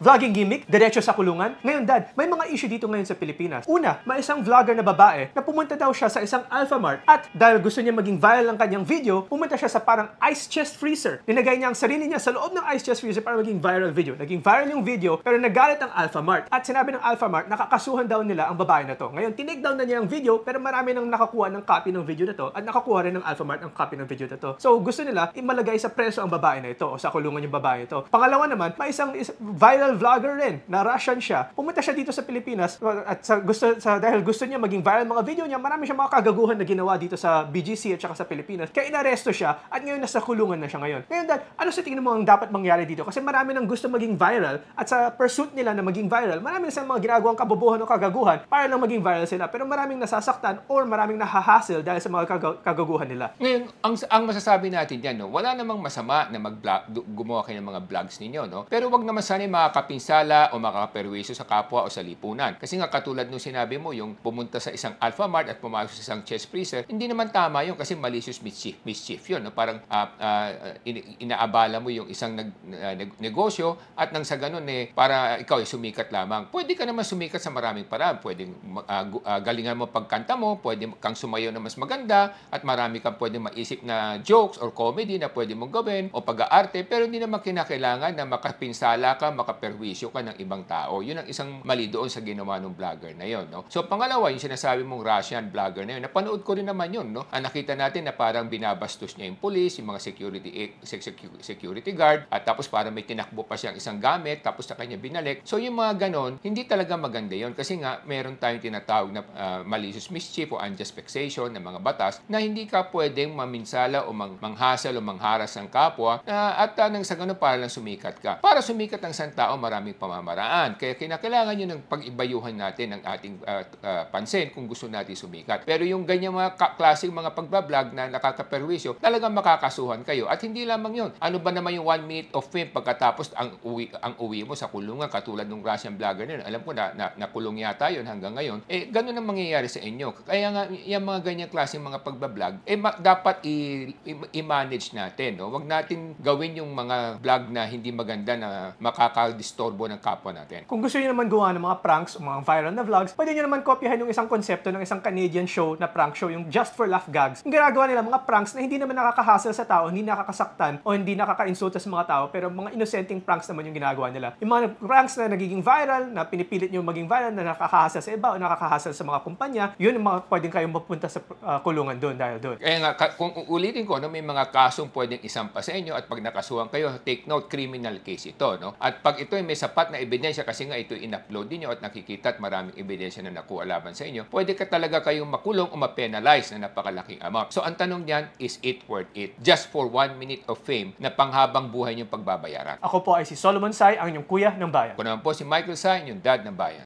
Vlogging gimmick, diretso sa kulungan. Ngayon dad, may mga issue dito ngayon sa Pilipinas. Una, may isang vlogger na babae na pumunta daw siya sa isang Alphamart at dahil gusto niya maging viral ang kanyang video, pumunta siya sa parang ice chest freezer. Nilagay niya ang sarili niya sa loob ng ice chest freezer para maging viral video. Naging viral yung video pero nagalit ang Alphamart. At sinabi ng Alphamart, nakakasuhan daw nila ang babae na to. Ngayon, tinake down na niya ang video pero marami nang nakakuha ng copy ng video na to at nakakuha rin ng Alphamart ang copy ng video na to. So gusto nila imalagay sa preso ang babae na ito o sa kulungan yung babae ito. Pangalawa naman, may isang viral vlogger rin na Russian siya. Pumunta siya dito sa Pilipinas at dahil gusto niya maging viral mga video niya, marami siyang mga kagaguhan na ginawa dito sa BGC at saka sa Pilipinas. Kaya inaresto siya at ngayon nasa kulungan na siya ngayon. Ngayon dad, ano sa tingin mo ang dapat mangyari dito? Kasi marami nang gusto maging viral at sa pursuit nila na maging viral, marami na silang mga ginagawang kabobohan o kagaguhan para lang maging viral sila. Pero maraming nasasaktan or maraming nahahassle dahil sa mga kagaguhan nila. Ngayon, ang masasabi natin diyan, no, wala namang masama na gumawa kayo ng mga vlogs ninyo, no? Pero wag naman sana makakapinsala o makakaperwisyo sa kapwa o sa lipunan. Kasi nga katulad nung sinabi mo, yung pumunta sa isang Alphamart at pumasok sa isang chest freezer, hindi naman tama yun kasi malicious mischief yun, no? Parang inaabala mo yung isang negosyo at nang sa ganun para ikaw ay sumikat lamang. Pwede ka naman sumikat sa maraming paraan. Pwedeng galingan mo pagkanta mo, pwede kang sumayaw na mas maganda at marami kang pwedeng maisip na jokes or comedy na pwede mong gawin o pag-aarte, pero hindi naman kinakailangan na makapinsala ka, makaperwisyo ka ng ibang tao. Yun ang isang mali doon sa ginawa ng vlogger na yun, no? So pangalawa, yung sinasabi mong Russian vlogger na yun, napanood ko rin naman yun, no? Nakita natin na parang binabastos niya yung police, yung mga security guard, at tapos parang may tinakbo pa siyang isang gamit, tapos sa kanya binalik. So yung mga ganon, hindi talaga maganda yun kasi nga meron tayong tinatawag na malicious mischief o unjust vexation ng mga batas na hindi ka pwedeng maminsala o manghasal o mangharas ng kapwa at nang sa ganun para lang sumikat ka. Para sumikat ang isang tao, maraming pamamaraan. Kaya kinakailangan yun ng pag-ibayuhan natin ng ating pansin kung gusto natin sumikat. Pero yung ganyan mga klaseng mga pagbablog na nakakaperwisyo, talagang makakasuhan kayo. At hindi lamang yun. Ano ba naman yung 1 minute of fame pagkatapos ang uwi mo sa kulungan katulad ng Russian vlogger na yun. Alam ko na nakulong yata yun hanggang ngayon. Ganun ang mangyayari sa inyo. Kaya nga yung mga ganyan klaseng mga pagbablog, dapat i-manage natin. No? Huwag natin gawin yung mga vlog na hindi maganda na makakadistorbo ng kapwa natin. Kung gusto niyo naman gawa ng mga pranks o mga viral na vlogs, pwede niyo naman kopyahan yung isang konsepto ng isang Canadian show na prank show, yung Just for Laugh Gags. Yung ginagawa nila mga pranks na hindi naman nakakahassle sa tao, hindi nakakasaktan o hindi nakaka-insulta sa mga tao, pero mga innocenting pranks naman yung ginagawa nila. Yung mga pranks na nagiging viral, na pinipilit niyo maging viral, na nakakahassle sa iba o nakakahassle sa mga kumpanya, yun yung mga pwedeng kayong mapunta sa kulungan doon dahil doon. Kaya nga, kung ulitin ko, may mga kasong pwedeng isampa sa inyo at pag nakasuhan kayo, take note, criminal case ito. No? At pag ito ay may sapat na ebidensya kasi nga ito in-upload niyo at nakikita at maraming ebidensya na nakuha laban sa inyo, pwede ka talaga kayong makulong o ma-penalize na napakalaking amount. So ang tanong niyan, is it worth it? Just for 1 minute of fame na panghabang buhay niyong pagbabayaran. Ako po ay si Solomon Sai, ang inyong kuya ng bayan. Ako naman po si Michael Sai, yung dad ng bayan.